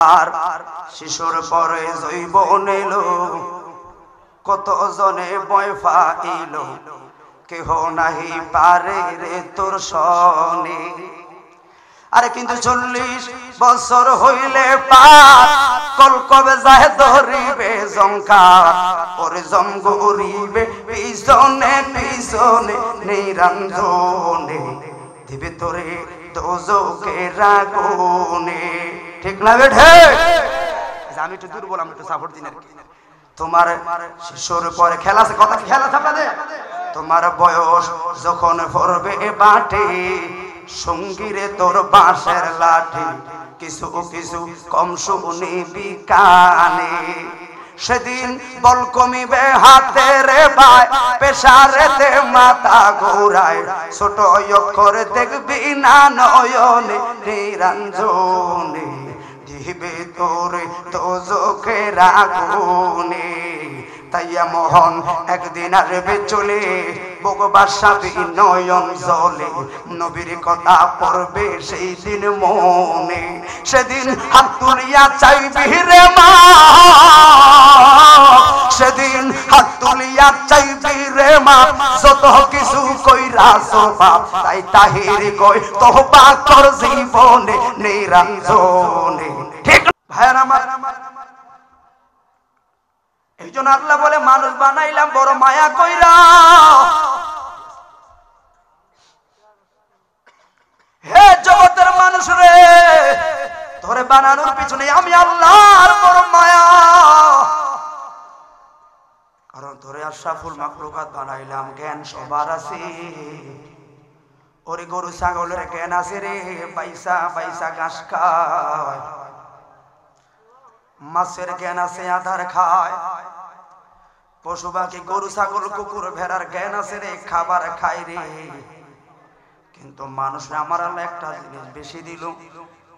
আর শিশুর পরে জৈবন এলো, কত জনে বয় ফাইল, কেহ নাহি পারে রে তোর সনে। আরে কিন্তু 40 বছর হইলে পার, কল কবে যায় ধরিবে জংকার, ওরে জঙ্গরিবে পিছনে পিছনে নিরঞ্জনে, দিবে তোরে দোজকের আগুনে। ঠিক না বেঠে? আমি একটু দুর্বল, আমি একটু সাপোর্ট দিন আর কি। তোমার শিশুর পরে খেলা আছে, কথা কি খেলা আছে আপনাদের? তোমার বয়স যখন পড়বে বাটে, সঙ্গীরে তোর বাঁশের লাঠি, কিছু কিছু কম শুনিবি কানে। সেদিন বল কমিবে হাতে রে ভাই, পেশারেতে মাথা ঘোরায়, ছোট অক্ষর দেখবি না নয়নে নিরঞ্জনে, দিবে তোরে দোজখের আগুনে। তাইয়া মোহন একদিন আসবে চলে, বগবাসাবি নয়ন জলে, নবীর কথা পড়বে সেই দিন মনে। সেদিন হাত তুলিয়া চাইবি রে মা, সেদিন হাত তুলিয়া চাইবি রে মা, যত কিছু কইরাছো বাপ, তাই তাহির কই তওবা কর জীবনে নিরঞ্জনে। ঠিক ভাইরা আমার, এই জন্য আল্লাহ বলে মানুষ বানাইলাম বড় মায়া কইরা। হে জগতের মানুষ রে, ধরে বানানোর পিছনে আমি আল্লাহর বড় মায়া। কারণ ধরে আশরাফুল মাখলুকাত বানাইলাম, জ্ঞান সবার আছে। ওরে গরু ছাগলের জ্ঞান আছে রে, পয়সা পয়সা ঘাস খায়। মাছের জ্ঞান আছে আধার খায়। পশু পাখি গরু ছাগল কুকুর ভেড়ার জ্ঞান আছে রে, খাবার খায় রে। কিন্তু মানুষ আমার আল্লাহ একটা জিনিস বেশি দিল,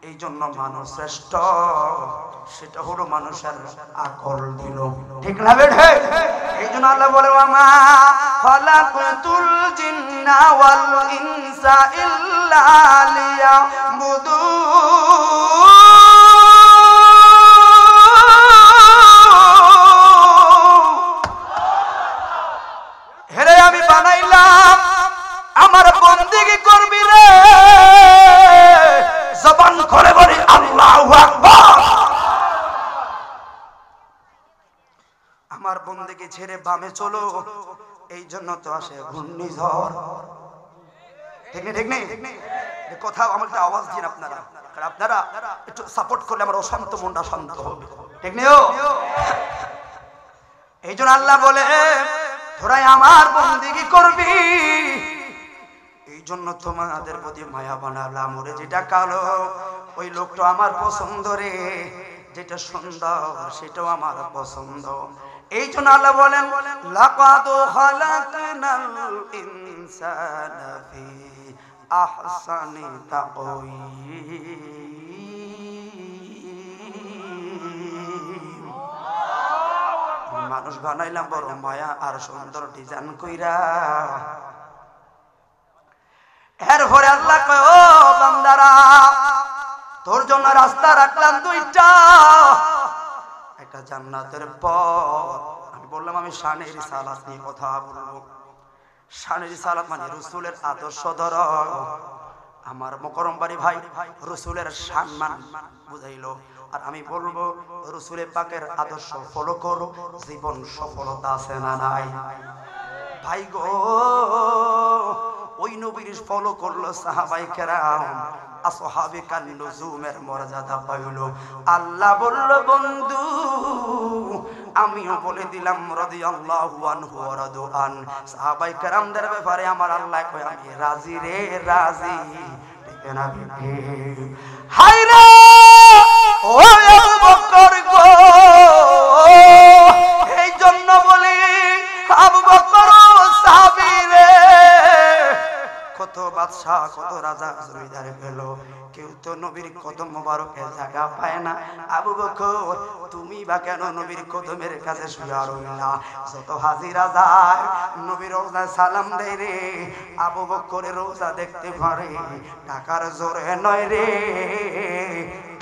এই জন্য মানুষ শ্রেষ্ঠ, সেটা হলো মানুষের আকল দিল। ঠিক না বেঠে? এই জন্য আল্লাহ বলে ওয়ামা খালাকাতুল জিন্না ওয়াল ইনসা ইল্লা লিয়াবুদুন। হেরে আমি বানাইলাম আমার বন্দেগী করবি রে, জবান করে বলি আল্লাহু আকবার। আমার বন্দেগী ছেড়ে বামে চলো, এই জন্য তো আসে ঘূর্ণিঝড়। ঠিক নেই? ঠিক নেই? কথা আমার একটা আওয়াজ দিন আপনারা, আপনারা একটু সাপোর্ট করলে আমার অশান্ত মনটা শান্ত হবে। ঠিক নেই? এই জন্য আল্লাহ বলে তোরাই আমার বন্দেগী করবি, এই জন্য তোমাদের প্রতি মায়া বানালাম। ওরে যেটা কালো ওই লোকটা আমার পছন্দ রে, যেটা সুন্দর সেটাও আমার পছন্দ। এই জন্য আল্লাহ বলেন লাকাদ খালাকনাল ইনসানা ফি আহসানি তাকওয়িম। মানুষ বানাইলাম বড় মায়া আর সুন্দর ডিজাইন কইরা। এরপরে আল্লাহ কয় ও বান্দারা, তোর জন্য রাস্তা রাখলাম দুইটা, একটা জান্নাতের পথ। আমি বললাম আমি শানে রিসালাত নিয়ে কথা বলবো। শানে রিসালাত মানে রাসূলের আদর্শ ধরো। আমার মুকররম বাড়ি ভাই রাসূলের সম্মান বুঝাইলো, আর আমি বলবো রাসূলের পাকের আদর্শ ফলো করো, জীবন সফলতা আছে না নাই? ভাই গো, ওই নবীর ফলো করলো সাহাবায়ে কেরাম, আসহাবে কান নুজুমের মর্যাদা পাইল। আল্লাহ বলল বন্ধু আমিও বলে দিলাম রাদিয়াল্লাহু আনহু ওয়া রাদুআন। সাহাবায়ে কেরামদের ব্যাপারে আমার আল্লাহ কয় আমি রাজি রে রাজি। ঠিক না বেঠে? হায় রে ও আবু বকর গো, এই জন্য বলি আবু বকর সাহাবী রে, কত বাদশা কত রাজা জমিদার পেল, কেউ তো নবীর কদম মোবারকে জায়গা পায় না। আবু বকর তুমি বা কেন নবীর কদমের কাছে শুয়ে রইলা? যত হাজিরা যায় নবীর রওজায় সালাম দেয় রে, আবু বকরের রওজা দেখতে পারে, টাকার জোরে নয় রে,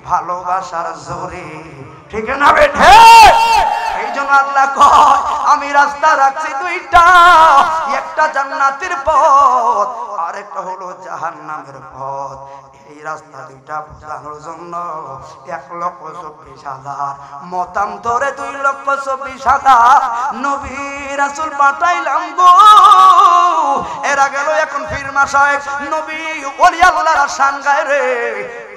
ভালোবাসার জোরে, ঠিক না বেঠে? এই জন্য আল্লাহ কয় আমি রাস্তা রাখছি দুইটা, একটা জান্নাতের পথ আর একটা হলো জাহান্নামের পথ। এই রাস্তা দুইটা বোঝানোর জন্য 1,24,000 মতান্তরে 2,24,000 নবী রাসূল পাঠাইলাম গো। এরা গেল এখন ফিরমা সাহেব নবী ওলি আল্লাহর শান গায় রে।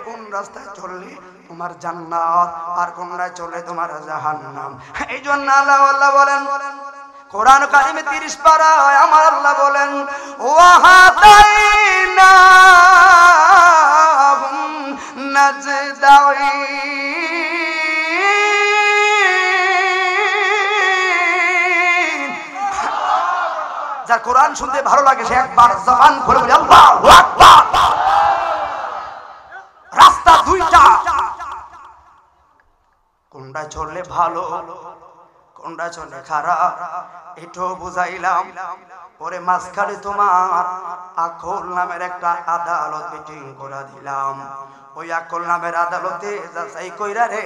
কোন রাস্তায় চললে তোমার জান্নাত আর কোনটায় চলে তোমার জাহান্নাম। এই জন্য আল্লাহ বলেন কোরআন কারিমে 30 পারায় আমার আল্লাহ বলেন ওয়াহাদাইনা নাজদাইন। যার কোরআন শুনতে ভালো লাগে সে একবার জবান খুলে বলে আল্লাহু আকবার। রাস্তা দুইটা, কোনটা চললে ভালো কোনটা চলে খারাপ এটাও বুঝাইলাম। পরে মাঝখানে তোমার আকল নামের একটা আদালত মিটিং করে দিলাম। ওই আকল নামের আদালতে যাচাই কইরা রে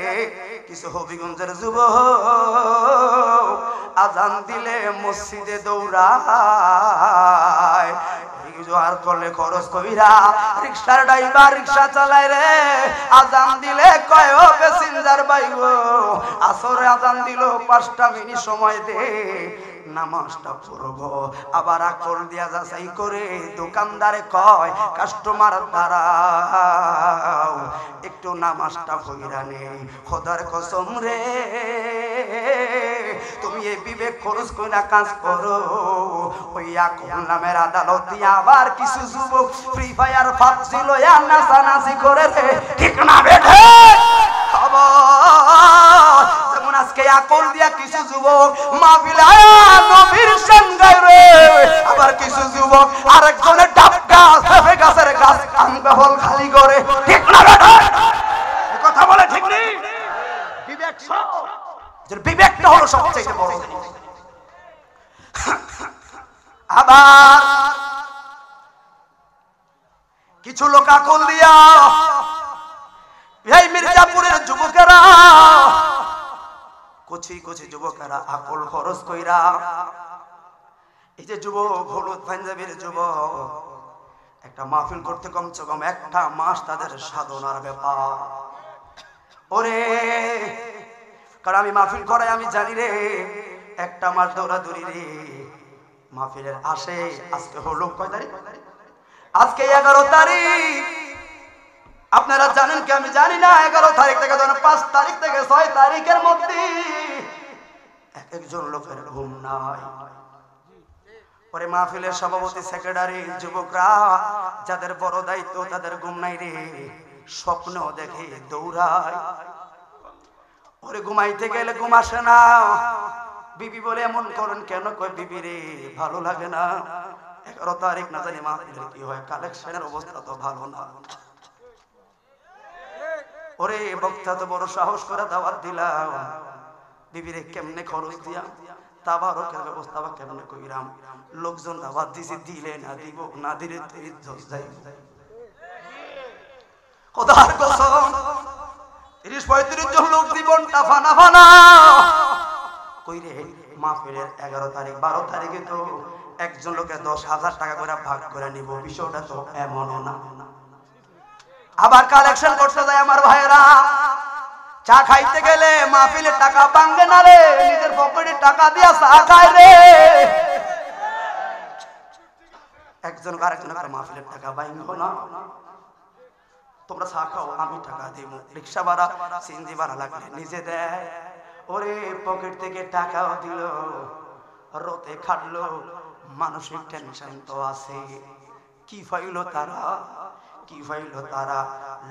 কিছু হবিগঞ্জের যুবক আজান দিলে মসজিদে দৌড়ায়, জোয়ার করলে খরচ কইরা রিকশার ড্রাইভার রিকশা চালায় রে। আজান দিলে কয় ও প্যাসেঞ্জার বাইগো আসরে আজান দিল 5টা মিনিট সময় দে নামাজটা পড়বো। আবার আকল দিয়া যাচাই করে দোকানদারে কয় কাস্টমার দাঁড়াও একটু নামাজটা পড়া নেই। খোদার কসম রে তুমি এই বিবেক খরচ কইরা কাজ করো। ওই আকল নামের আদালত দিয়া আবার কিছু যুবক ফ্রি ফায়ার পাবজি লয়া নাচানাচি করে রে, ঠিক না বেঠে? যেমন আজকে আকল দিয়া কিছু যুবক মাহফিলে নবীর সঙ্গে রে, আবার কিছু যুবক আরেকজনের ডাব গাছ পেঁপে গাছের গাছ আনবে ফল খালি করে, ঠিক না বেঠে? কথা বলে ঠিক নেই? বিবেক সব, বিবেকটা হলো সবচেয়ে বড় জিনিস। আবার কিছু লোক আকল দিয়া এই মির্জাপুরের যুবকেরা কচি কচি যুবকেরা আকল খরচ কইরা এই যে যুবক হলুদ পাঞ্জাবির যুবক একটা মাহফিল করতে কমসে কম 1টা মাস তাদের সাধনার ব্যাপার। ওরে কারণ আমি মাহফিল করাই আমি জানি রে 1টা মাস দৌড়াদৌড়ি রে মাহফিলের আসে। আজকে হলো কয় তারিখ? আজকে 11 তারিখ। আপনারা জানেন কি আমি জানি না? 11 তারিখ থেকে 5 তারিখ থেকে 6 তারিখের মধ্যে একজন লোকের ঘুম নাই। পরে মাহফিলের সভাপতি সেক্রেটারি যুবকরা যাদের বড় দায়িত্ব তাদের ঘুম নাই রে, স্বপ্ন দেখে দৌড়ায়। ওরে ঘুমাইতে গেলে ঘুম আসে না। বিবি বলে এমন করেন কেন? কয় বিবি রে ভালো লাগে না। 11 তারিখ না জানি মাহফিলের কি হয়, কালেকশনের অবস্থা তো ভালো না। ওরে বক্তা তো বড় সাহস করে দাওয়াত দিলাম, বিবি রে কেমনে খরচ দিয়া তাবারকের ব্যবস্থা বা কেমনে কইরাম? লোকজন দাওয়াত দিছি, দিলে না দিব না দিলে তো ইজ্জত যাই। খোদার কসম 30-35 জন লোক জীবনটা ফানা ফানা কইরে মাহফিলের 11 তারিখ 12 তারিখে তো একজন লোকে 10,000 টাকা করে ভাগ করে নিব, বিষয়টা তো এমনও না। আবার কালেকশন করতে যায় আমার ভাইয়েরা, চা খাইতে গেলে মাহফিলের টাকা ভাঙে না রে, নিজের পকেটে টাকা দিয়া চা খায় রে। একজন আরেকজনের মাহফিলের টাকা ভাঙবো না, তোমরা চা খাও আমি টাকা দিব, রিক্সা ভাড়া সিএনজি ভাড়া লাগলে নিজে দেয়। ওরে পকেট থেকে টাকাও দিল, রোতে খাটলো, মানসিক টেনশন তো আছে। কি পাইলো তারা? কি পাইলো তারা?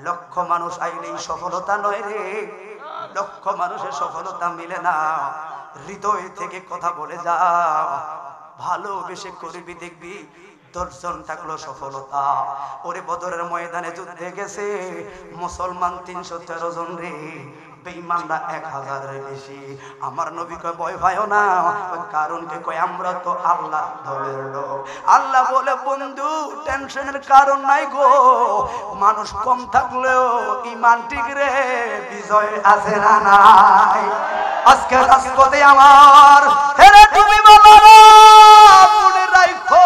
লক্ষ মানুষ আইলেই সফলতা নয় রে, লক্ষ মানুষের সফলতা মিলে না। হৃদয় থেকে কথা বলে যা, ভালোবেসে করবি দেখবি দর্শন থাকলো সফলতা। ওরে বদরের ময়দানে যুদ্ধে গেছে মুসলমান 313 জন রে, বেঈমানরা 1000-এর বেশি। আমার নবী কয় ভয় পাইও না, কারণ কে কয় আমরা তো আল্লাহ দলের লোক। আল্লাহ বলে বন্ধু টেনশনের কারণ নাই গো, মানুষ কম থাকলেও ঈমান ঠিক রে, বিজয় আছে না নাই? আজকে রাজপথে আমার হেরে তুমি বলো মনে রাখো,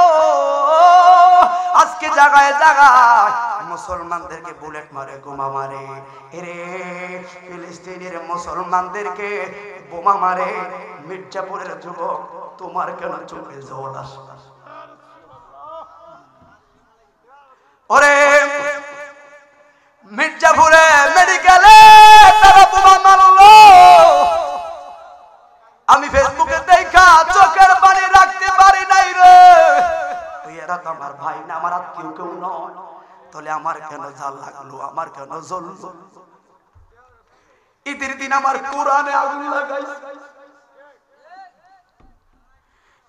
আজকে জায়গায় জায়গায় মুসলমানদেরকে বুলেট মারে, বোমা মারে, এরে ফিলিস্তিনের মুসলমানদেরকে বোমা মারে। মির্জাপুরের যুবক তোমার কেন চোখে জল আসে? ওরে মির্জাপুরে মেডিকেলে তারা বোমা মারলো, আমি ফেসবুকে দেখা চোখের পানি রাখতে পারি নাই রে। এরা তো আমার ভাই না, আমার আত্মীয় কেউ নয়, তাহলে আমার কেন জাল লাগলো, আমার কেন জ্বললো? ঈদের দিন আমার কোরআনে আগুন লাগাইছে,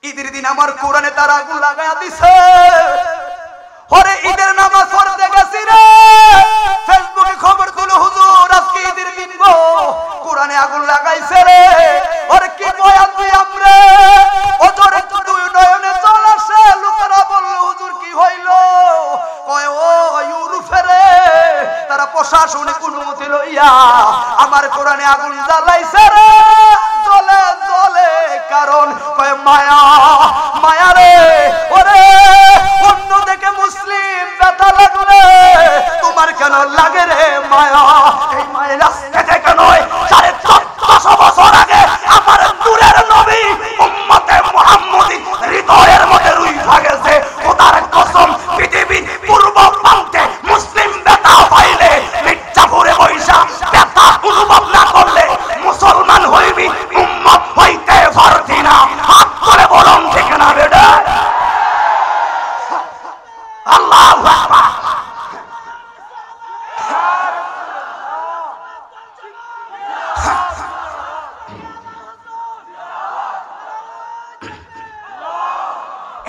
ঈদের দিন আমার কোরআনে তার আগুন লাগাইয়া দিছে। ওরে ঈদের নামাজ পড়তে গেছি রে, ফেসবুকে খবর দিল হুজুর আজকে ঈদের দিন গো, কোরআনে আগুন লাগাইছে রে। ওরে কি বয়ান তুই আমরা ওজোর একটু দুই নয়নে জল আসে। লোকেরা বলল হুজুর কি হইল? কয় ও ইউরোপে রে তারা প্রশাসনিক অনুমতি লইয়া আমার কোরআনে আগুন জ্বালাইছে রে। জ্বলে জ্বলে কারণ কয় মায়া, মায়া রে। ওরে অন্য দেখে মুসলিম ব্যথা লাগলে তোমার কেন লাগে রে মায়া? এই মায়ের আজকে থেকে নয় 1400 বছর আগে আমার নূরের নবী উম্মতে মুহাম্মদী হৃদয়ের মধ্যে রুইয়া গেছে। খোদার কসম পৃথিবীর পূর্ব প্রান্তে মুসলিম ব্যথা পাইলে মির্জাপুরে বৈশা ব্যথা অনুভব না করলে মুসলমান হইবি, উম্মত হইতে পারতি না। হাত করে বলুন ঠিক না বেটা? আল্লাহু আকবার।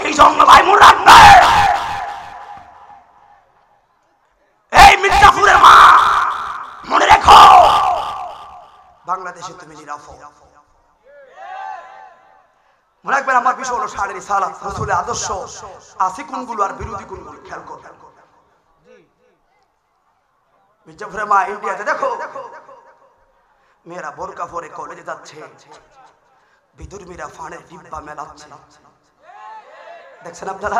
এই জন্য ভাই মনে রাখবে, এই মির্জাপুরের মা মনে রেখো, বাংলাদেশে তুমি নিরাপদ। মনে রাখবেন আমার বিষয় হলো শারীরিক সালাত, রাসূলের আদর্শ আছে কোনগুলো আর বিরোধী কোনগুলো খেয়াল করবেন। মির্জাপুরের মা ইন্ডিয়াতে দেখো মেয়েরা বোরকা পরে কলেজে যাচ্ছে, বিধর্মীরা ফানের ডিব্বা মেলাচ্ছে, দেখছেন আপনারা?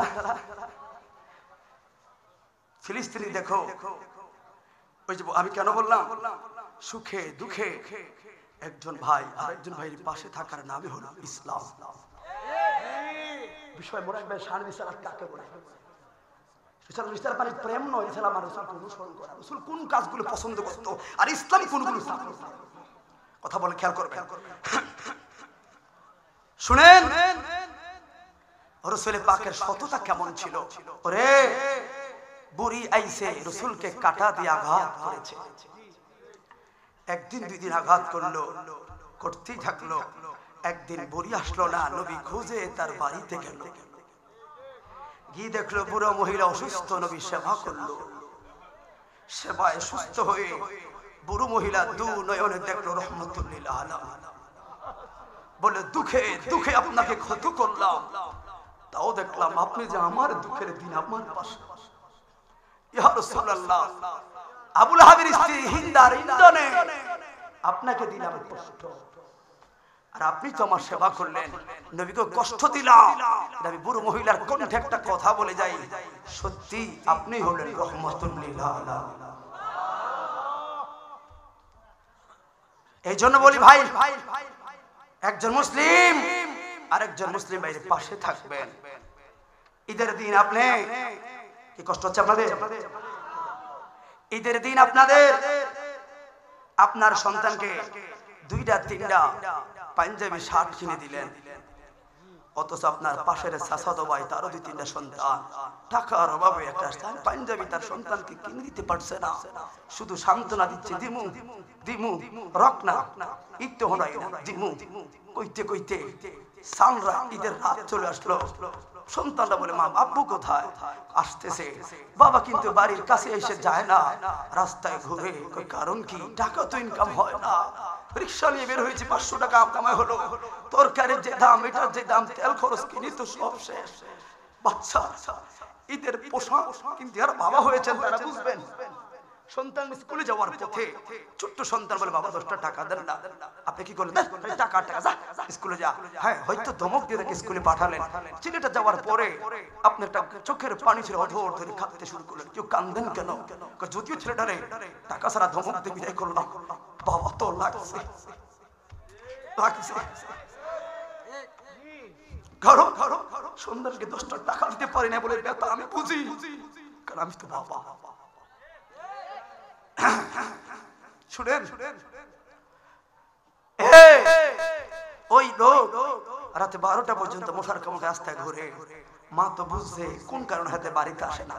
ফিলিস্তিনি দেখো, ওই যে আমি কেন বললাম সুখে দুঃখে একজন ভাই আর একজন ভাইয়ের পাশে থাকার নামই হলো ইসলাম। বিষয় মনে রাখবেন শারীরিক সালাত কাকে বলে? প্রেম নয়, ইসলাম আর রাসূলকে অনুসরণ করা। রাসূল কোন কাজগুলো পছন্দ করতো আর ইসলাম কোনগুলো? কথা বলে খেয়াল করবেন, শুনেন রাসূল পাকের সততা কেমন ছিল। ওরে বুড়ি আইছে রাসূলকে কাঁটা দিয়ে আঘাত করেছে, একদিন দুই দিন আঘাত করলো, করতেই থাকলো। একদিন বুড়ি আসলো না, নবী খুঁজে তার বাড়িতে গেল, গিয়ে দেখলো বুড়ো মহিলা অসুস্থ, নবী সেবা করলো। সেবায় সুস্থ হয়ে বুড়ো মহিলা দু নয়নে দেখলো রহমতুল্লিল আলাম, বলে দুঃখে দুঃখে আপনাকে ক্ষত করলাম, তাও দেখলাম আপনি যে আমার দুঃখের দিন আমার পাশে। ইয়া রাসূলুল্লাহ, আবু লাহাবের স্ত্রী হিন্দার ইন্ধনে আপনাকে দিলাম কষ্ট, আর আপনি তো আমার সেবা করলেন, নবীকে কষ্ট দিলাম। নবী বুড়ো মহিলার কণ্ঠে একটা কথা বলে যাই, সত্যি আপনি হলেন রহমতুল লিল আলামিন। এই জন্য বলি ভাই, একজন মুসলিম আরেকজন মুসলিম ভাইয়ের পাশে থাকবেন। ঈদের দিন আপনি কি কষ্ট হচ্ছে আপনাদের? ঈদের দিন আপনাদের আপনার সন্তানকে 2টা 3টা পাঞ্জাবি শার্ট কিনে দিলেন, অথচ আপনার পাশের চাচাতো ভাই তারও 2-3টা সন্তান, টাকার অভাবে একটা পাঞ্জাবি তার সন্তানকে কিনে দিতে পারছে না, শুধু সান্ত্বনা দিচ্ছে দিমু দিমু রক না ঈদ হনাই না দিমু কইতে কইতে সানরা ঈদের রাত চলে আসলো। সন্তানরা বলে মা আব্বু কোথায়? আসতেছে। বাবা কিন্তু বাড়ির কাছে এসে যায় না, রাস্তায় ঘুরে। কারণ কি? টাকা তো ইনকাম হয় না। রিক্সা নিয়ে বের হয়েছে, 500 টাকা কামাই হলো, তরকারির যে দাম, এটার যে দাম, তেল খরচ কিনি তো সব শেষ। বাচ্চা ঈদের পোশাক কিন্তু আর বাবা হয়েছেন তারা বুঝবেন। সন্তান স্কুলে যাওয়ার পথে ছোট্ট সন্তান বলে বাবা 10টা টাকা দেন না। আপনি কি করলেন? টাকা যা স্কুলে যা। হ্যাঁ, হয়তো ধমক দিয়ে তাকে স্কুলে পাঠালেন। ছেলেটা যাওয়ার পরে আপনি একটা চোখের পানি ছিল অধর ধরে কাঁদতে শুরু করলেন। কেউ কান্দেন কেন? যদিও ছেলেটারে টাকা ছাড়া ধমক দিয়ে বিদায় করলাম, বাবা তো লাগছে। সন্তানকে 10টা টাকা দিতে পারি না বলে ব্যথা আমি বুঝি, কারণ আমি তো বাবা। শুনেন, ওই লোক রাতে 12টা পর্যন্ত মশার কামড়ে রাস্তায় ঘুরে। মা তো বুঝছে কোন কারণে হাতে বাড়িতে আসে না।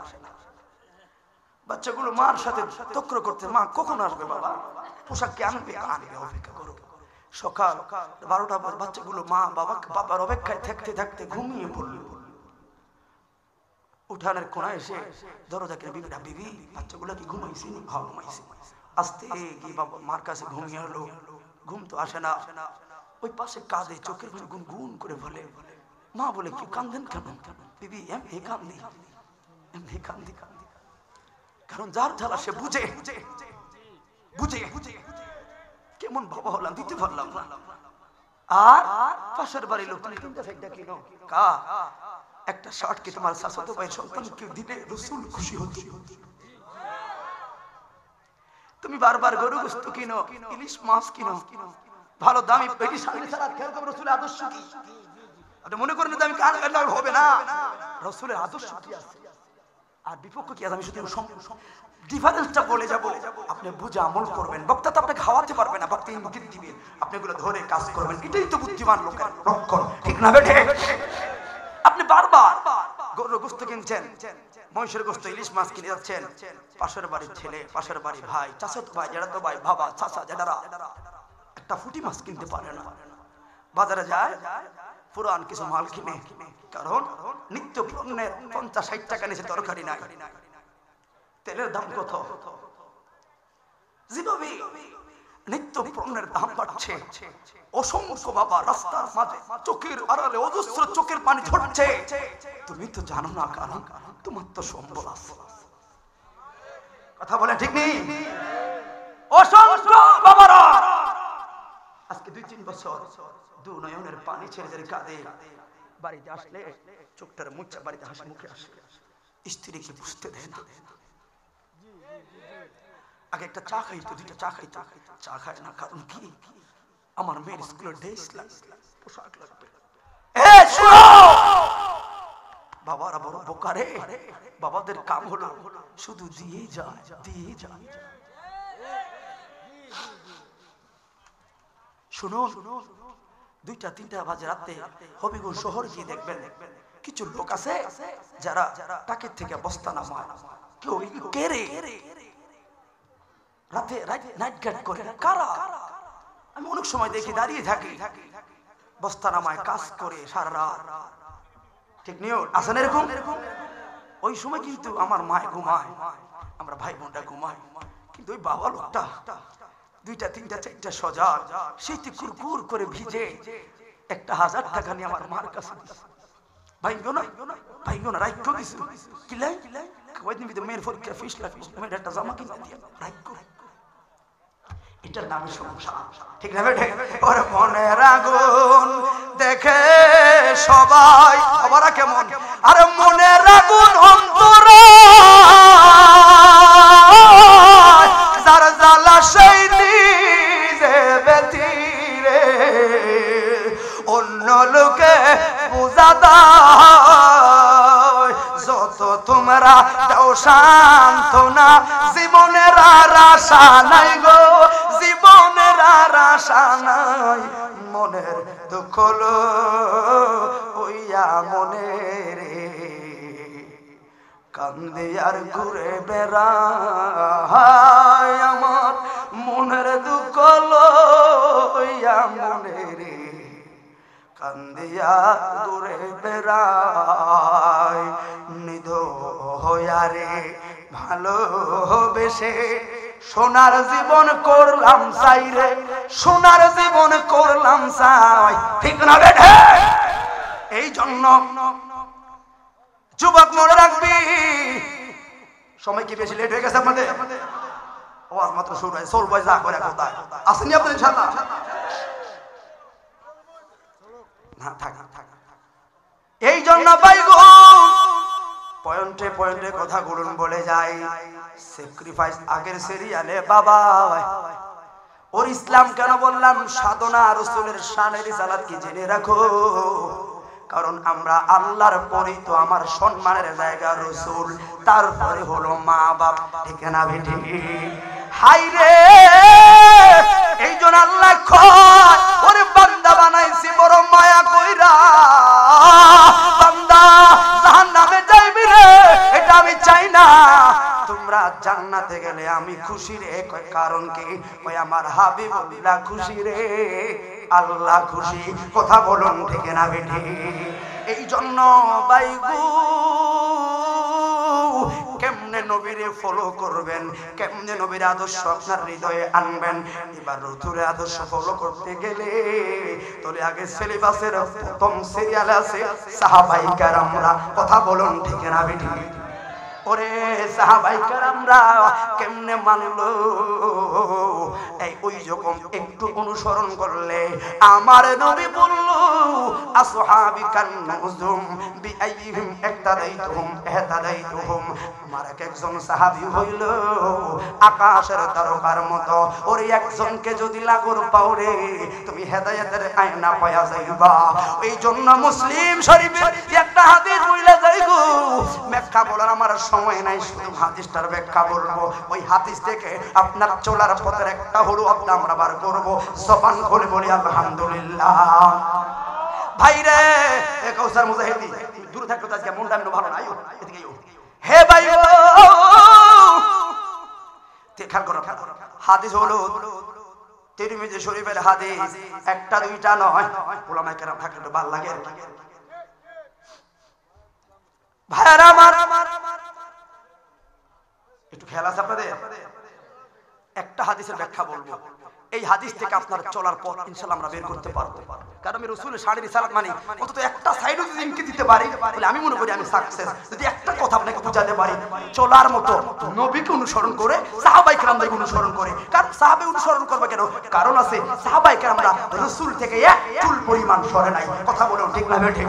বাচ্চাগুলো মার সাথে তক্র করতে, মা কখন আসবে বাবা, পোশাক কে আনবে? অপেক্ষা করো। সকাল 12টা বাচ্চাগুলো মা বাবার অপেক্ষায় থাকতে থাকতে ঘুমিয়ে পড়ল। উঠানের কোনায় এসে দরজা কেটে বিবিটা, বিবি বাচ্চাগুলো কি ঘুমাইছি? হ্যাঁ ঘুমাইছি। আস্তে গিয়ে বাবা মার কাছে ঘুমিয়ে হলো, ঘুম তো আসে না। ওই পাশে কাঁদে, চোখের পানি গুনগুন করে বলে। মা বলে কি কান্দেন কেন? বিবি এমনি কান্দি, এমনি কান্দি। কারণ যার জ্বালা সে বুঝে বুঝে বুঝে কেমন বাবা হলাম, দিতে পারলাম না। আর পাশের বাড়ির লোক, তুমি কিনতে ফেকটা কিনো কা একটা শার্ট কি তোমার চাচাতো ভাইয়ের সন্তানকে দিলে রাসূল খুশি হতো। তুমি বারবার গরু গোশত কিনো, ইলিশ মাছ কিনো, ভালো দামি পেটি শাড়ি ছাড়া খেয়াল করো রাসূলের আদর্শ কি? আপনি মনে করেন যে আমি কান কাটা হবে না, রাসূলের আদর্শ কি আছে আর বিপক্ষ কি আছে আমি শুধু ডিফারেন্সটা বলে যাব, আপনি বুঝে আমল করবেন। বক্তা তো আপনাকে খাওয়াতে পারবে না, বক্তা ইঙ্গিত দিবে, আপনি এগুলো ধরে কাজ করবেন। এটাই তো বুদ্ধিমান লোকের লক্ষণ, ঠিক না বেঠে? আপনি বারবার গরুর গোশত কিনছেন, মহিষের গোশত, ইলিশ মাছ কিনে যাচ্ছেন, পাশের বাড়ির ছেলে, পাশের বাড়ির ভাই, চাচাতো ভাই, জ্যাঠাতো ভাই, বাবা, চাচা, জ্যাঠারা একটা ফুটি মাছ কিনতে পারে না। বাজারে যায় পুরান কিছু মাল কিনে, কারণ নিত্য পণ্যের 50-60 টাকা নিচে তরকারি নাই। তেলের দাম কত? যেভাবে নিত্য পণ্যের দাম বাড়ছে, অসংখ্য বাবা রাস্তার মাঝে চোখের আড়ালে অজস্র চোখের পানি ঝরছে। তুমি তো জানো না, কারণ তোমার তো সম্বল আছে। কথা বলে ঠিক নেই? অসংখ্য বাবারা আজকে 2-3 বছর দু নয়নের পানি ছেড়ে ছেড়ে কাঁদে। বাড়িতে আসলে চোখটার মুচ্ছা বাড়িতে হাসি মুখে আসে, স্ত্রীকে বুঝতে দেয় না। আগে একটা চা খাইতো, 2টা চা খাইতো, চা খায় না। কারণ কি? আমার মেয়ের স্কুলের ড্রেস লাগবে, পোশাক লাগবে। বাবারা বড় বোকারে, বাবাদের কাম হলো শুধু দিয়ে যায়, দিয়ে যায়। শুনো, 2টা-3টা বাজে রাতে হবিগঞ্জ শহর গিয়ে দেখবেন কিছু লোক আছে যারা টাকের থেকে বস্তা নামায়। কেউ কেরে রাতে নাইট গার্ড করে। কারা? আমি অনেক সময় দেখি দাঁড়িয়ে থাকি, বস্তা নামায় কাজ করে সারা রাত। ঠিক নিও আসেন এরকম। ওই সময় কিন্তু আমার মায় ঘুমায়, আমরা ভাই বোনটা ঘুমাই, কিন্তু ওই বাবা লোকটা 2টা-3টা-4টা সজাগ, সেইটি কুরকুর করে ভিজে 1000 টাকা নিয়ে আমার মার কাছে দিছে। ভাইগো না রাইখো কিছু কিলাই কয়দিন ভিতরে মেয়ের পরীক্ষা ফিস লাগবে, মেয়ের একটা জামা কিনে দিয়ে রাইখো। এটার নামে সংসার, ঠিক না বেঠে? ওর মনের আগুন দেখে সবাই, সবারা কেমন? আরে মনের আগুন অন্তর যার জ্বালা সেই নিজে ব্যতিরে অন্য লোকে বুঝা দাও। যত তোমরা দাও সান্ত্বনা, জীবনের আর আশা নাই গো, জীবনের আর আশা নাই। মনের দুঃখ লইয়া মনের কান্দে আর ঘুরে বেড়ায়, আমার মনের দুঃখ লইয়া মনের কান্দিয়া দূরে বেড়াই নিধ হয়ারে ভালোবেসে সোনার জীবন করলাম চাই রে, সোনার জীবন করলাম চাই, ঠিক না বেঠে? এই জন্য যুবক মনে রাখবি, সময় কি বেশি লেট হয়ে গেছে আপনাদের? আওয়াজ মাত্র শুরু হয়, সোল বয় যা করে কোথায় আসেনি আপনাদের ইনশাআল্লাহ? না থাক থাক। এই জন্য ভাই গো পয়েন্টে পয়েন্টে কথা বলুন বলে যাই, স্যাক্রিফাইস আগের সিরিয়ালে বাবা। ওর ইসলাম কেন বললাম? সাধনা রাসূলের শানের রিসালাত কি জেনে রাখো, কারণ আমরা আল্লাহর পরই তো আমার সম্মানের জায়গা রাসূল, তারপরে হলো মা বাপ, ঠিক না বেটি? হাই রে এই জন্য আল্লাহ কয় ওরে বান্দা বানাইছি বড় মায়া কইরা, বান্দা জাহান্নামে যাইবি রে এটা আমি চাই না, তোমরা জান্নাতে গেলে আমি খুশি রে। কারণ কি? ওই আমার হাবিবুল্লাহ খুশি রে, আল্লাহ খুশি, কথা বলুন ঠিক না বেটি? এই জন্য বাইগু কেমনে নবীরে ফলো করবেন, কেমনে নবীর আদর্শ আপনার হৃদয়ে আনবেন। এবার রসুলের আদর্শ ফলো করতে গেলে তোলে আগে সিলেবাসের প্রথম সিরিয়াল আছে সাহাবায়ে কেরামরা, কথা বলুন ঠিক না বেটি? ওরে সাহাবায়ে কেরামরা কেমনে মানলো? এই ওই যখন একটু অনুসরণ করলে আমার নবী বলল আসহাবি কান নুজুম বিআইহিম ইক্তাদাইতুহুম ইহতাদাইতুহুম, আমার একজন সাহাবী হইল আকাশের তারকার মতো, ওর একজনকে যদি লাগর পাও রে তুমি হেদায়েতের আয়না পায়া যাইবা। এই জন্য মুসলিম শরীফের একটা হাদিস বইলা যাইগো, ব্যাখ্যা বলার আমার সময় নাই, শুধু হাদিসটার ব্যাখ্যা বলবো। ওই হাদিস থেকে আপনার চলার পথের একটা হলো আমরা বার করবো, জবান খুলে বলি আলহামদুলিল্লাহ। ভাইরে এ কাউসার মুজাহিদি দূরে থাকো, আজকে মনটা এমন ভালো নাই, এদিকে হে ভাই খেয়াল করো, হাদিস হলো তিরমিজি শরীফের হাদিস, একটা দুইটা নয়, ওলামায়ে কেরাম থাকলে তো ভালো লাগে। ভাইরা আমার একটু খেয়াল আছে আপনাদের? একটা হাদিসের ব্যাখ্যা বলবো, এই হাদিস থেকে আপনার চলার পথ ইনশাআল্লাহ আমরা বের করতে পারবো। কারণ আমি রাসূলের শানের রিসালাত মানে অন্তত একটা সাইডও যদি ইনকে দিতে পারি তাহলে আমি মনে করি আমি সাকসেস। যদি একটা কথা আপনাকে বুঝাতে পারি চলার মতো নবীকে অনুসরণ করে, সাহাবায়ে কেরামদের অনুসরণ করে। কারণ সাহাবে অনুসরণ করবে কেন? কারণ আছে, সাহাবায়ে কেরামরা রাসূল থেকে এক চুল পরিমাণ সরে নাই, কথা বলো ঠিক না বেঠে?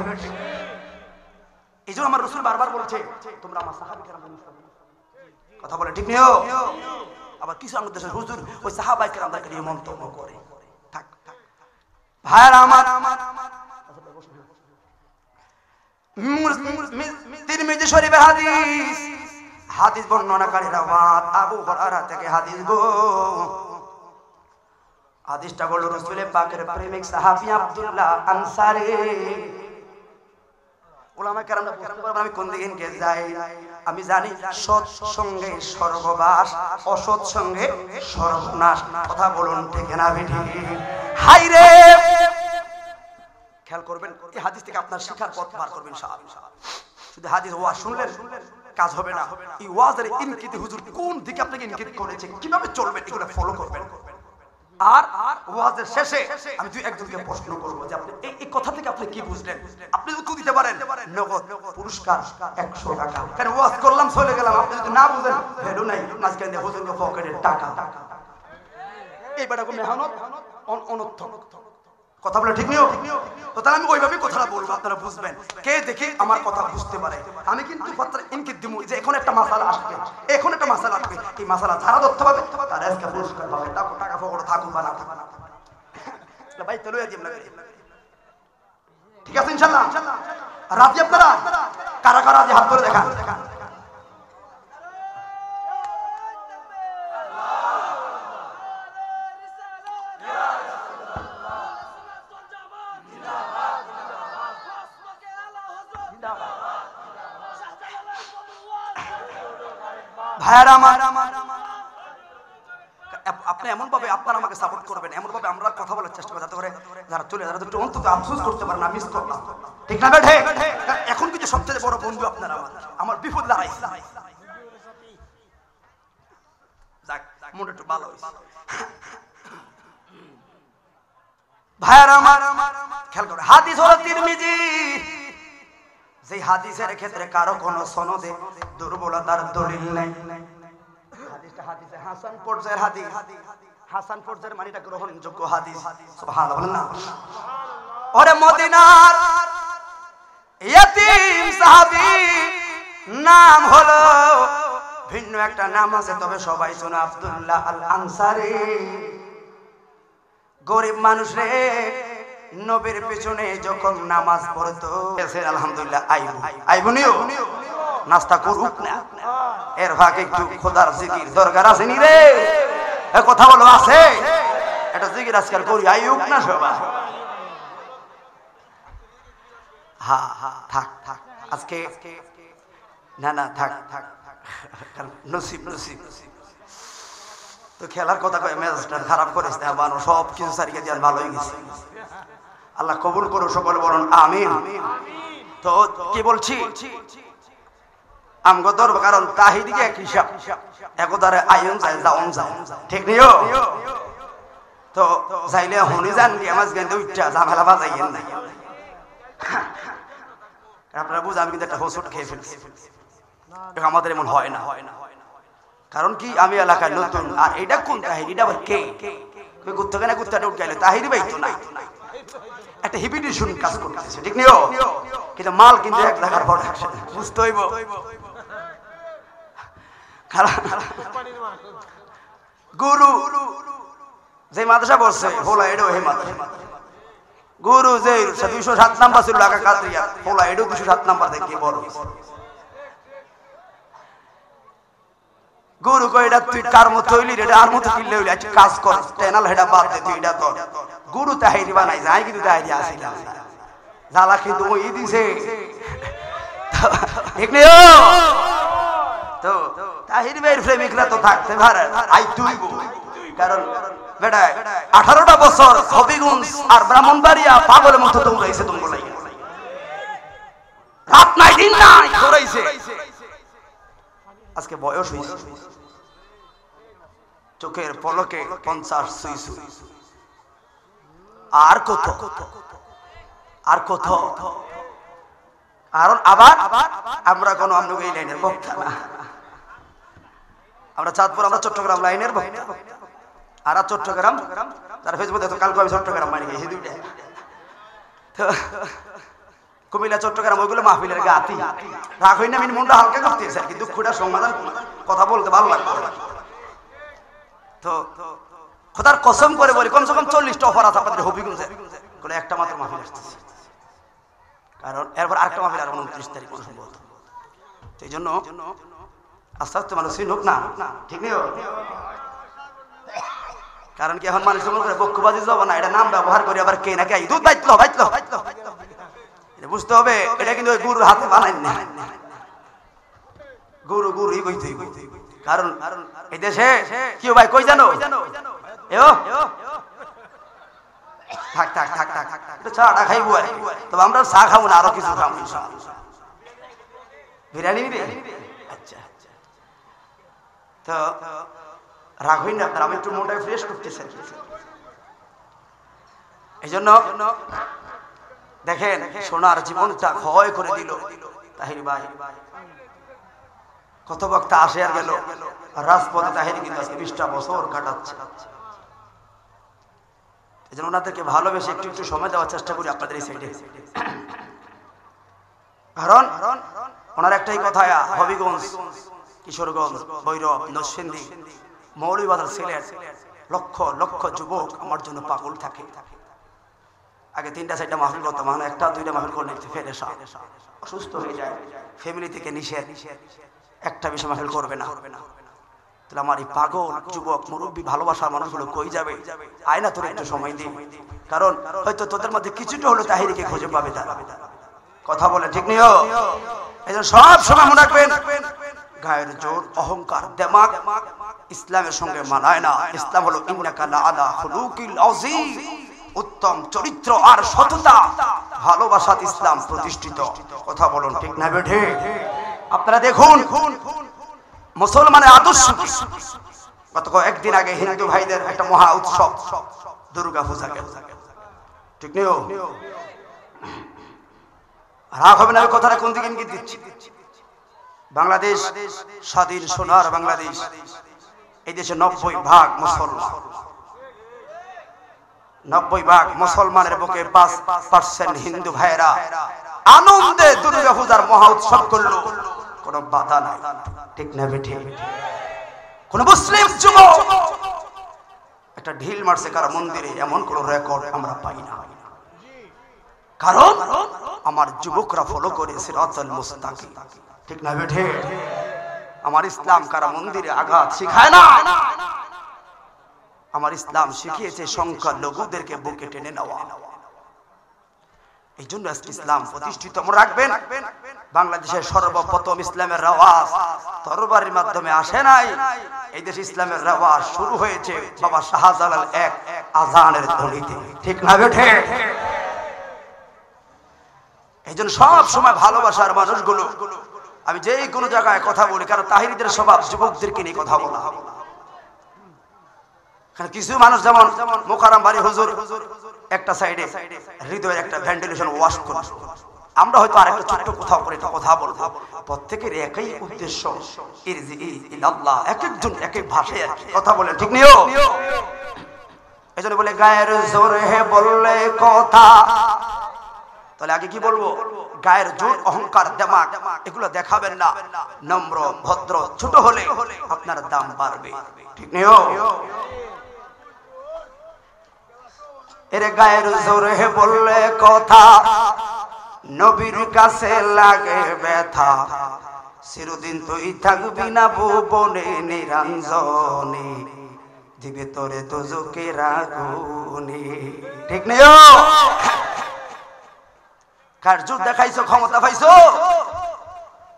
এইজন্য আমার রাসূল বারবার বলছে তোমরা আমার সাহাবায়ে কেরামদের অনুসরণ করো, কথা বলে ঠিক নিও। আবার কিছু আমাদের দেশের হুজুর ওই সাহাবায়ে কেরামদেরকে নিয়ে মন্তব্য করে। থাক ভাইরা আমার, তিরমিজি শরীফের হাদিস, হাদিস বর্ণনাকারীরা আবু হুরায়রা থেকে হাদিস গো। হাদিসটা বলল রাসূল পাকের প্রেমিক সাহাবী আব্দুল্লাহ আনসারী। ওলামায়ে কেরামরা বুঝতে পারবেন আমি কোন দিকে যাই। আমি জানি সৎ সঙ্গে সর্ববাস, অসৎ সঙ্গে সর্বনাশ, কথা বলুন ঠিক না বেঠি? হাই রে খেয়াল করবেন, এই হাদিস থেকে আপনার শিক্ষার পথ বার করবেন ইনশাআল্লাহ। শুধু হাদিস ওয়াজ শুনলেন কাজ হবে না, এই ওয়াজের ইনকিত হুজুর কোন দিকে আপনাকে ইনকিত করেছে, কিভাবে চলবেন এগুলো ফলো করবেন। আর ওয়াজের শেষে আমি দুই একজনকে প্রশ্ন করব যে আপনি এই কথা থেকে আপনি কি বুঝলেন। আপনি উত্তর দিতে পারেন নগদ পুরস্কার 100 টাকা। কারণ ওয়াজ করলাম চলে গেলাম, আপনি যদি না বুঝেন ভ্যালু নাই, মাঝখানে হুজুরের পকেটের টাকা। এই বেটাকে মেহনত অনর্থক, কথা বলে ঠিক নিও। তো তাহলে আমি ওইভাবেই কথাটা বলবো, আপনারা বুঝবেন, কে দেখে আমার কথা বুঝতে পারে। আমি কিন্তু কথাটা ইনকিত দিব যে এখন একটা মাসালা আসবে, এখন একটা মাসালা আসবে, এই মাসালা যারা ধরতে পারবে তারা আজকে পুরস্কার পাবে, টাকা পকেটে থাকুক বা না থাকুক। ভাই তো লইয়া দিম না, ঠিক আছে ইনশাআল্লাহ? রাজি আপনারা? কারা কারা রাজি হাত ধরে দেখা। ভাইরা আমার, আপনি এমন ভাবে আপনারা আমাকে সাপোর্ট করবেন, এমন ভাবে আমরা কথা বলার চেষ্টা করব যাতে করে যারা চলে যারা একটু অন্তত আফসোস করতে পারে না মিস করলাম, ঠিক না বেঠে? এখন কিন্তু সবচেয়ে বড় বন্ধু আপনারা আমার বিপদ দাঁড়াইছে। যাক মনে একটু ভালো হইছে ভাইয়ার আমার খেয়াল করে। হাদিস হলো তিরমিজি, যে হাদিসের ক্ষেত্রে কারো কোনো সনদে দুর্বলতার দলিল নাই। হাদিসটা হাদিসে হাসান পর্যায়ের হাদিস, হাসান পর্যায়ের মানে এটা গ্রহণযোগ্য হাদিস। সুবহানাল্লাহ। ওরে মদিনার ইয়তীম সাহাবী নাম হলো ভিন্ন একটা নাম আছে, তবে সবাই শোনো আব্দুল্লাহ আল আনসারী। গরিব মানুষ রে, নবীর পেছনে যখন নামাজ পড়তো আলহামদুলিল্লাহ আইবুনিও নাস্তা করুক না, এর ভাগে একটু খোদার জিকির দরকার আছে নি রে? কথা বলো আছে? এটা জিকির আজকাল করি আইউক না সবাই। হ্যাঁ থাক থাক আজকে না না থাক থাক, নসিব নসিব তো খেলার কথা কয়ে মেজাজটা খারাপ করিস না, বানো সব কিছু সারিকে দিয়ে ভালো হয়ে গেছে। আল্লাহ কবুল করো, সকলে বলুন আমিন। তো কি বলছি আমগো ধরব, কারণ তাহিদিকে এক হিসাব একদারে আয়ন যায় যাওন যায়, ঠিক নিও? তো যাইলে হনি যান কি আমার গেন্দে উঠা ঝামেলা বাজাইয়েন না। আপনারা বুঝ আমি কিন্তু একটা হোসট খেয়ে ফেলছি, আমাদের এমন হয় না। কারণ কি আমি এলাকায় নতুন, আর এটা কোন তাহিরি, এটা আবার কে ঘুরতে গেলে ঘুরতে উঠে গেলে তাহিরি ভাই তো নাই, একটা হিবিটেশন কাজ করতেছে, ঠিক নিও? কিন্তু মাল কিন্তু এক দেখার পর বুঝতে হইব। গুরু যে মাদ্রাসা বলছে হোলা এডো হে মাদ্রাসা, গুরু যে 207 নাম্বার ছিল ঢাকা কাদরিয়া, হোলা এডো 207 নাম্বার দেখে বড় গুরু কই এটা তুই কার মতো হইলি রে, আর মতো কিনলে হইলি আজ কাজ কর টেনাল হেডা বাদ দে, তুই এটা ধর। গুরু তাহিরি বানাই যায় কিন্তু তাহিরি আসিলাম জ্বালা কিন্তু ওই দিছে, ঠিক নেই? তো তাহিরি ভাইয়ের প্রেমিকরা তো থাকতে পারে আই তুই, কারণ বেটা 18টা বছর হবিগঞ্জ আর ব্রাহ্মণবাড়িয়া পাগলের মতো দৌড়াইছে, তোমরা রাত নাই দিন নাই দৌড়াইছে। আজকে বয়স হয়েছে, চোখের পলকে 50 সুই সুই, আর কত আর কত। কারণ আবার আমরা কোনো আমনুগ এই লাইনের বক্তা না, আমরা চাঁদপুর, আমরা চট্টগ্রাম লাইনের বক্তা। আর চট্টগ্রাম তার ফেসবুকে তো কালকে আমি চট্টগ্রাম মানে গেছি দুইটা, কুমিল্লা চট্টগ্রাম ওইগুলো মাহফিলের গাতি রাগ হই না, আমি মনটা হালকা করতেছি আর কি, দুঃখটা সমাধান কথা বলতে ভালো লাগবে। তো খোদার কসম করে বলি কমসে কম 40টা অফার আছে আপনাদের হবিগঞ্জে, কোনো একটা মাত্র মাহফিল আসতেছে, কারণ এরপর আরেকটা মাহফিল আর 29 তারিখ সম্ভবত। এই জন্য আস্তে আস্তে মানুষ চিনুক না, ঠিক নেই? কারণ কি এখন মানুষ মনে করে বক্ষবাজি যাব না, এটা নাম ব্যবহার করে আবার কে নাকি দুধ বাইতলো বাইতলো এটা বুঝতে হবে, এটা কিন্তু ওই গুরুর হাতে বানাই না, গুরু গুরুই কইতে। কারণ এই দেশে কেউ ভাই কই জানো থাক থাক থাক থাক একটু চাটা খাইবো, তবে আমরা চা খাবো না, আরো কিছু খাবো বিরিয়ানি নিবে। আচ্ছা তো রাগ হই না আপনার, আমি একটু মনটা ফ্রেশ করতেছি। এই জন্য দেখেন সোনার জীবনটা ক্ষয় করে দিল তাহিরি ভাই। কত বক্তা আসে আর গেল, রাজপথে তাহিরি কিন্তু আজকে 20টা বছর কাটাচ্ছে। এই জন্য ওনাদেরকে ভালোবেসে একটু একটু সময় দেওয়ার চেষ্টা করি আপনাদের এই সাইডে। কারণ ওনার একটাই কথা, হবিগঞ্জ, কিশোরগঞ্জ, ভৈরব, নরসিংদী, মৌলভীবাজার, সিলেট লক্ষ লক্ষ যুবক আমার জন্য পাগল থাকে। আগে 3টা 4টা মাহফিল করতাম, মানে 1টা 2টা মাহফিল করলে ফেরেশা অসুস্থ হয়ে যায়, ফ্যামিলি থেকে নিষেধ, একটা বেশি মাহফিল করবে না। তাহলে আমার এই পাগল যুবক মুরব্বী ভালোবাসার মানুষগুলো কই যাবে? আয় না তোর একটু সময় দিই, কারণ হয়তো তোদের মধ্যে কিছুটা হলো তাহিরিকে খুঁজে পাবে তারা। কথা বলে ঠিক নেই? এই জন্য সব সময় মনে রাখবেন গায়ের জোর, অহংকার, দেমাগ ইসলামের সঙ্গে মানায় না। ইসলাম হলো ইন্নাকা লাআলা খুলুকিল আযীম, উত্তম চরিত্র আর সততা ভালোবাসাতে ইসলাম প্রতিষ্ঠিত। কথা বলুন ঠিক না বেঠে? আপনারা দেখুন মুসলমানের আদর্শ। গত কয়েকদিন আগে হিন্দু ভাইদের একটা মহা উৎসব দুর্গা পূজা গেল, ঠিক নেই? রাগ হবে না, কথাটা কোন দিকে ইঙ্গিত দিচ্ছি? বাংলাদেশ স্বাধীন সোনার বাংলাদেশ, এই দেশে 90% মুসলমান। 90% মুসলমানের বুকে 5% হিন্দু ভাইরা আনন্দে দুর্গা পূজার মহা উৎসব করলো, কোন বাধা নাই, ঠিক না বেঠি? কোন মুসলিম যুবক একটা ঢিল মারছে কার মন্দিরে, এমন কোন রেকর্ড আমরা পাই না। কারণ আমার যুবকরা ফলো করে সিরাতুল মুস্তাকিম, ঠিক না বেঠে? আমার ইসলাম কারা মন্দিরে আঘাত শিখায় না। আমার ইসলাম শিখিয়েছে সংখ্যালঘুদেরকে বুকে টেনে নেওয়া। এই জন্য আজকে ইসলাম প্রতিষ্ঠিত। মনে রাখবেন, বাংলাদেশের সর্বপ্রথম ইসলামের রেওয়াজ তরবারির মাধ্যমে আসে নাই। এই দেশে ইসলামের রেওয়াজ শুরু হয়েছে বাবা শাহজালাল এক আজানের ধ্বনিতে, ঠিক না বেঠে? এই জন্য সব সময় ভালোবাসার মানুষগুলো, আমি যেই কোনো জায়গায় কথা বলি, কারণ তাহিরিদের স্বভাব যুবকদেরকে নিয়ে কথা বলা। কিছু মানুষ যেমন মোকাররম বাড়ি হুজুর একটা সাইডে হৃদয়ের একটা ভেন্টিলেশন ওয়াশ করে, আমরা হয়তো আরেকটা ছোট্ট কোথাও করে কথা বলবো। প্রত্যেকের একই উদ্দেশ্য, ইরজি ইলাল্লাহ, এক একজন এক এক ভাষায় কথা বলেন, ঠিক নিও? এই জন্য বলে গায়ের জোরে বললে কথা। তাহলে আগে কি বলবো? গায়ের জোর, অহংকার, দেমাগ এগুলো দেখাবেন না। নম্র, ভদ্র, ছোট হলে আপনার দাম বাড়বে, ঠিক নিও? এরে গায়ের জোরে বললে কথা, নবীর কাছে লাগে ব্যথা। চিরদিন তুই থাকবি না ভুবনে নিরঞ্জনে, দিবে তোরে দোজখের আগুনে, ঠিক নেই? কার জোর দেখাইছো, ক্ষমতা পাইছো,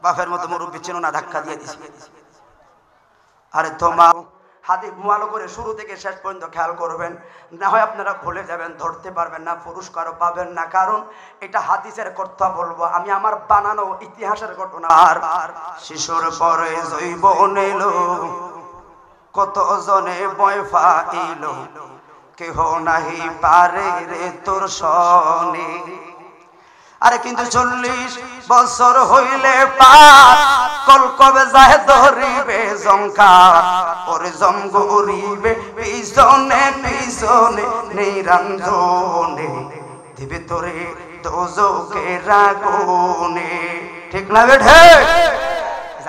বাপের মতো মুরব্বি চেনো না, ধাক্কা দিয়ে দিছি। আরে তোমার হাদিস ভালো করে শুরু থেকে শেষ পর্যন্ত খেয়াল করবেন, না হয় আপনারা ভুলে যাবেন, ধরতে পারবেন না, পুরস্কারও পাবেন না। কারণ এটা হাদিসের কথা বলবো আমি, আমার বানানো ইতিহাসের ঘটনা। আর শিশুর পরে যৌবন এলো, কত জনে ভয় পাইল, কেহ নাহি পারে রে তোর সনে। আরে কিন্তু 40 বছর হইলে পার, কল কবে যায় ধরিবে জংকার, ওরে জমগরিবে পিছনে পিছনে নিরঞ্জনে, দিবে তোরে দোজখের আগুনে, ঠিক না বেঠে?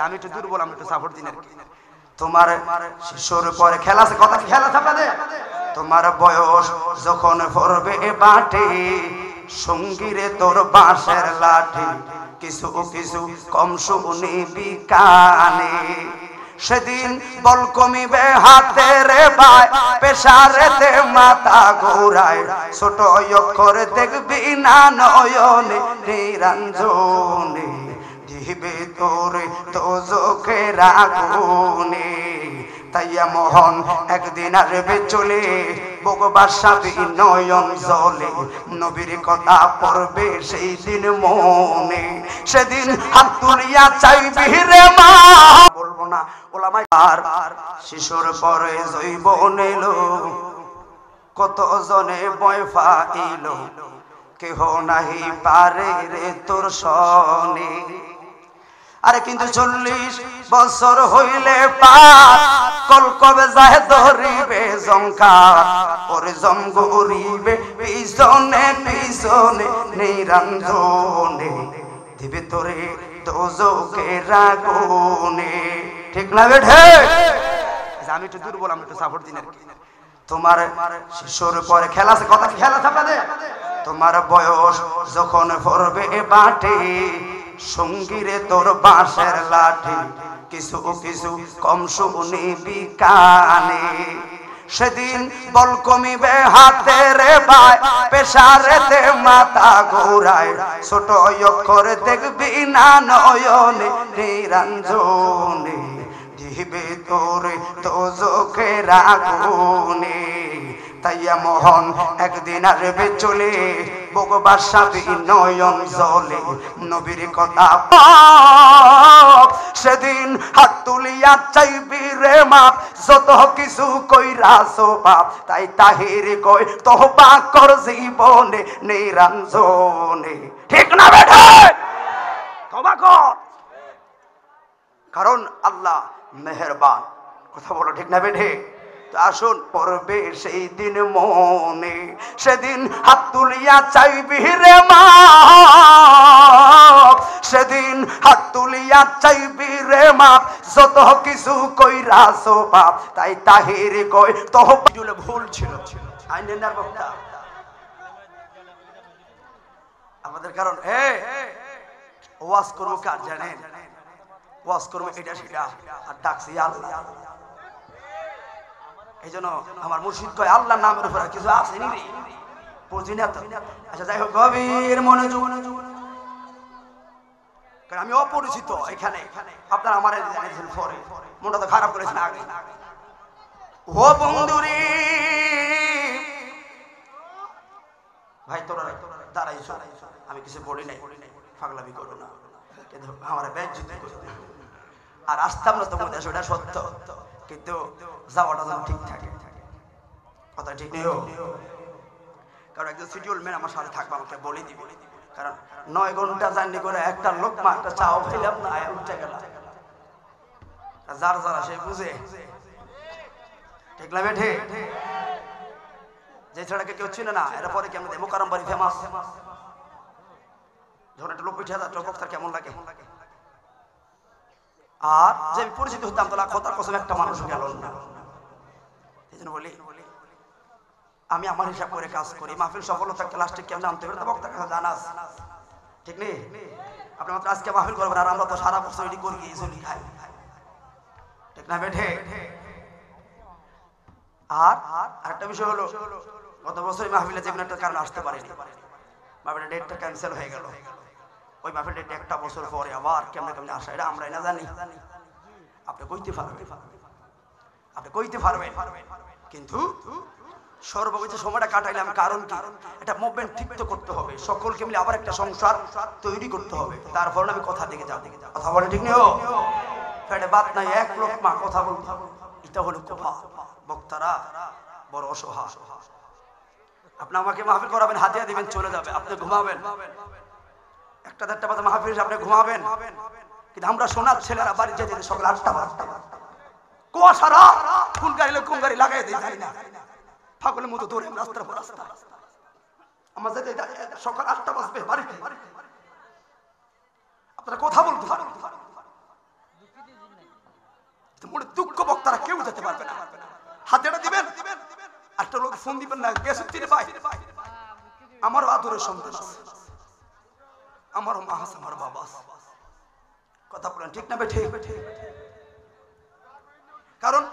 আমি একটু দুর্বল, আমি একটু সাপোর্ট দিন। তোমার শিশুর পরে খেলা আছে, কথা খেলা আছে আপনাদের। তোমার বয়স যখন পড়বে বাটে, সঙ্গীরে তোর বাঁশের লাঠি, কিছু কিছু কম শুনিবি কানে। সেদিন বল কমিবে হাতে রে ভাই, পেশারেতে মাথা ঘোরায়, ছোট অক্ষর দেখবি না নয়নে নিরঞ্জনে, দিবে তোরে দোজখের আগুনে। তাইয়া মোহন একদিন আসবে চলে, বগবাসাবি নয়ন জলে, নবীর কথা পড়বে সেই দিন মনে। সেদিন হাত তুলিয়া চাইবি রে মা, বলবো না ওলামায়ে। আর শিশুর পরে যৌবন এলো, কত জনে ভয় পাইল, কেহ নাহি পারে রে তোর সনে। আরে কিন্তু 40 বছর হইলে পার, কল কবে যায় ধরিবে জংকার, ওরে জমগরিবে পিছনে পিছনে নিরঞ্জনে, দিবে তোরে দোজখের আগুনে, ঠিক না বেঠে? আমি একটু দুর্বল, আমি একটু সাপোর্ট দিন। তোমার শিশুর পরে খেলা আছে, কথা খেলা আছে আপনাদের। তোমার বয়স যখন পড়বে বাটে, সঙ্গীরে তোর বাঁশের লাঠি, কিছু কিছু কম শুনিবি কানে। সেদিন বল কমিবে হাতে রে ভাই, পেশারেতে মাথা ঘোরায়, ছোট অক্ষর দেখবি না নয়নে নিরঞ্জনে, দিবে তোরে দোজখের আগুনে। তাইয়া মোহন একদিন আসবে চলে, বগবাসা নয়ন জলে, নবীর কথা পাপ সেদিন হাত তুলিয়া চাইবি রে মাপ, যত কিছু কইরাছো পাপ, তাই তাহির কই তওবা কর জীবনে নিরঞ্জনে। ঠিক না বেঠে? তওবা কর, কারণ আল্লাহ মেহেরবান। কথা বলো ঠিক না বেঠে? আসুন পড়বে সেই দিন মনে, সেদিন হাত তুলিয়া চাইবি রে মাপ, সেদিন হাত তুলিয়া চাইবি রে মাপ, যত কিছু কইরাছো পাপ, তাই তাহির কই তহবিলে ভুল ছিল আইনের না বক্তা আমাদের। কারণ ওয়াজ করবো কার জানেন? ওয়াজ করবো এটা সেটা, আর ডাকছি আল্লাহ। এই জন্য আমার মুর্শিদ কয় আল্লাহর নামের উপর কিছু আসেনি রে, বুঝি না তো। আচ্ছা যাই হোক, গভীর মনোযোগ, কারণ আমি অপরিচিত এখানে, আপনারা আমার জানিয়েছেন পরে, মনটা তো খারাপ করেছেন আগে। ও বন্ধুরে ভাই তোরা দাঁড়াইছ, আমি কিছু বলি নাই, পাগলামি করো না, কিন্তু আমার বেজ্জতি করবে। আর আসতাম না তোমাদের, সেটা সত্য, কিন্তু যাওয়াটা যেন ঠিক থাকে, কথা ঠিক নেই। কারণ একজন শিডিউল ম্যান আমার সাথে থাকবে, আমাকে বলে দিবে। কারণ 9 ঘন্টা জার্নি করে একটা লোকমা একটা চাও খাইলাম না, উঠে গেলাম। যার যারা সে বুঝে, ঠিক না বেঠে? যে ছেলেকে কেউ চিনে না, এর পরে কেমন মোকারম বাড়ি ফেমাস, যখন একটা লোক উঠে যাচ্ছে বক্তার কেমন লাগে। আর যে পরিচিত হতাম তাহলে কথার কসম একটা মানুষ গেল না। এই জন্য বলি আমি আমার হিসাব করে কাজ করি, মাহফিল সফলতা লাস্টে কেমন আনতে পারে বক্তার কাছে জানাস, ঠিক নেই? আপনি মাত্র আজকে মাহফিল করবেন, আর আমরা তো সারা বছর এটি করি চলি খাই, ঠিক না বেঠে? আর আরেকটা বিষয় হলো, গত বছর মাহফিলে যে কোনো একটা কারণে আসতে পারিনি, মাহফিলের ডেটটা ক্যান্সেল হয়ে গেল। ওই মাহফিল ডেট একটা বছর পরে আবার কেমনে কেমনে আসা, এটা আমরাই না জানি। আপনি কইতে পারবেন, আপনি কইতে পারবেন, কিন্তু সর্বকিছু সময়টা কাটাইলাম কারণ কি? এটা মুভমেন্ট ঠিক তো করতে হবে, সকলকে মিলে আবার একটা সংসার তৈরি করতে হবে, তারপর আমি কথা দিকে যাব। কথা বলে ঠিক নেই? ফেটে বাত নাই, এক লোক মা কথা বলতে, এটা হলো কথা। বক্তারা বড় অসহায়। আপনি আমাকে মাহফিল করাবেন, হাতিয়া দিবেন, চলে যাবে, আপনি ঘুমাবেন, 1-1:30 বাজে মাহফিল, আপনি ঘুমাবেন। কিন্তু আমরা সোনার ছেলেরা বাড়ি যেতে সকাল 8টা বাজে, কুয়াশারা কোন গাড়ি কোন গাড়ি লাগাই দেয় জানি না, পাগলের মতো দৌড়ে রাস্তার পর রাস্তা। আমার যেতে সকাল 8টা বাজবে বাড়িতে, আপনারা কথা বলতে পারেন, মনে দুঃখ বক্তারা কেউ যেতে পারবে না। হাতেটা দিবেন, একটা লোক ফোন দিবেন না, গেছে তিনি ভাই আমারও আদরের সন্তান আছে, আমারও মা আছে, আমার বাবা আছে, কথা বলেন ঠিক না বেঠে? কারণ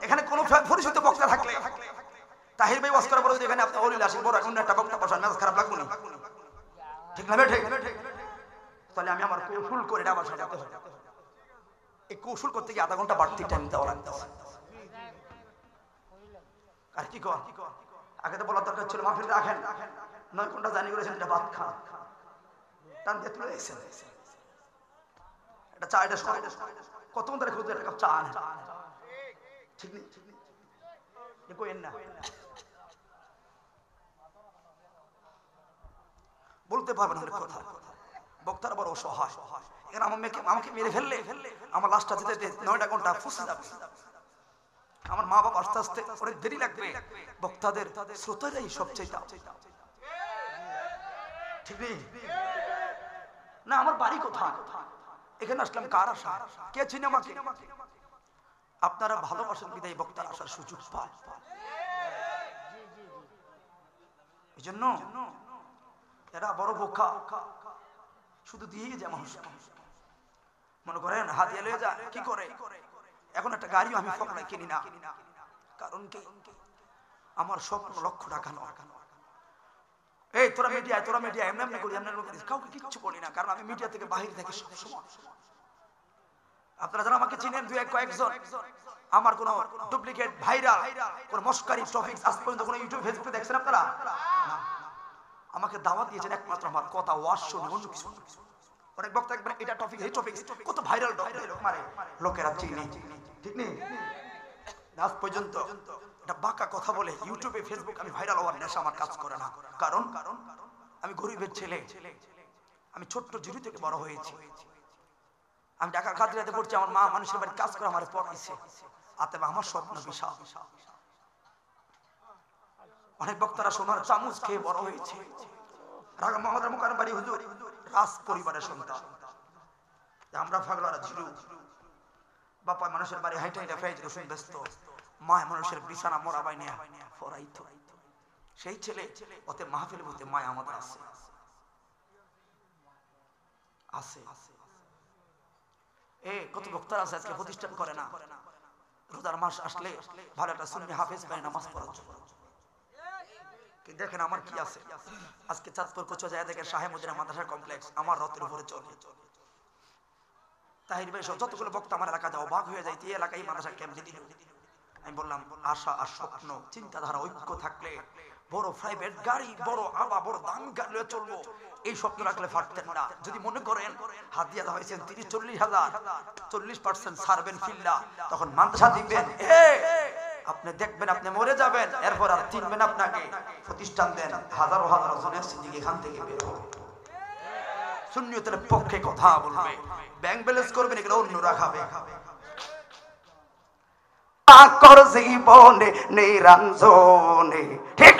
এখানে কোনো পরিচিত বক্তা থাকলে, তাহির ভাই ওয়াজ করার পরে এখানে আপনি অলিল আসেন, বড় অন্য একটা বক্তা বসান, মেজাজ খারাপ লাগবে না, ঠিক না বেঠে? তাহলে আমি আমার কৌশল করে এটা আবার সাজাতে হবে। এই কৌশল করতে গিয়ে 1/2 ঘন্টা বাড়তি টাইম দেওয়া লাগতো। আর কি কর, আগে তো বলার দরকার ছিল মাহফিল রাখেন, 9 ঘন্টা জানি করেছেন, এটা ভাত খান, টান দিয়ে তুলে এসেছেন, এটা চা, এটা কত মন ধরে খুঁজতে একটা কাপ চা আনে, ঠিক নেই? কইেন না, বলতে পারবেন না কথা, বক্তারা বড় অসহায়। এখানে আমাকে মেরে ফেললে আমার লাস্টটা যেতে 9টা ঘন্টা ফুসে যাবে, আমার মা বাবা আস্তে আস্তে অনেক দেরি লাগবে, বক্তাদের শ্রোতারাই সবচেয়ে, ঠিক নেই? না আমার বাড়ি কোথায়, এখানে আসলাম কার আশা, কে চিনে আমাকে? আপনারা ভালোবাসেন বিদায় বক্তার আসার সুযোগ পান। এই জন্য এরা বড় বোকা, শুধু দিয়ে যায় মানুষ। মনে করেন হাতিয়া লয়ে যা, কি করে? এখন একটা গাড়িও আমি ফকলায় কিনি না, কারণ কি? আমার স্বপ্ন লক্ষ টাকা নয়। এই তোরা মিডিয়া এমনি করি, কাউকে কিচ্ছু বলি না, কারণ আমি মিডিয়া থেকে বাহির থেকে সবসময়। আপনারা যারা আমাকে চিনেন, কয়েকজন, আমার কোন ডুপ্লিকেট ভাইরাল কোন মস্কারি টপিক আজ পর্যন্ত কোন ইউটিউব ফেসবুকে দেখছেন আপনারা? আমাকে দাওয়াত দিয়েছেন একমাত্র আমার কথা ওয়াজ শুনে, অন্য কিছু না। অনেক বক্তা একবার এটা টপিক, এই টপিক কত ভাইরাল মারে, লোকেরা চিনে, ঠিক নেই? আজ পর্যন্ত এটা বাঁকা কথা বলে ইউটিউবে ফেসবুক আমি ভাইরাল হওয়ার নেশা আমার কাজ করে না। কারণ আমি গরিবের ছেলে, আমি ছোট্ট জিরো থেকে বড় হয়েছি। আমি ঢাকা খাদিরাতে পড়ছি, আমার মা মানুষের বাড়ি কাজ করে আমার পড়াইছে, অতএব আমার স্বপ্ন বিশাল। অনেক বক্তারা সোনার চামচ খেয়ে বড় হয়েছে। রাগা মোহাম্মদ মুকাররম বাড়ি হুজুর রাজ পরিবারের সন্তান, আমরা ফাগলারা জিরো। বাবা মানুষের বাড়ি হাইটা হাইটা ফেজ রসুন ব্যস্ত, মা মানুষের বিছানা মোড়া বাইনে ফরাইতো। সেই ছেলে ওতে মাহফিল বলতে মায় আমাদের আছে আছে এ কত বক্তার আছে আজকে প্রতিষ্ঠান করে না, রোজার মাস আসলে ভালো একটা সুন্নি হাফেজ ভাই নামাজ পড়ার জন্য। দেখেন আমার কি আছে, আজকে চাঁদপুর কোচো যায় দেখেন শাহে মদিনা মাদ্রাসা কমপ্লেক্স আমার রথের উপরে চলে। তাহির ভাই যতগুলো বক্তা আমার এলাকা যাও বাঘ হয়ে যায়, এই এলাকায় মাদ্রাসা কেমনি দিল। আমি বললাম আশা আর স্বপ্ন চিন্তাধারা ঐক্য থাকলে বড় প্রাইভেট গাড়ি, বড় আবা, বড় দামি গাড়ি চলবো, এই স্বপ্ন রাখলে ফাটতেন না। যদি মনে করেন হাদিয়া হয়েছেন 30-40,000, 40% ছাড়বেন ফিল্লা, তখন মাদ্রাসা দিবেন, আপনি দেখবেন আপনি মরে যাবেন, এরপর আর চিনবেন আপনাকে। প্রতিষ্ঠান দেন, হাজারো হাজারো জনের সিদ্দিক এখান থেকে বের হবে, সুন্নিয়তের পক্ষে কথা বলবে, ব্যাংক ব্যালেন্স করবেন, এগুলো অন্যরা খাবে। জীবনে নিরঞ্জনে ঠিক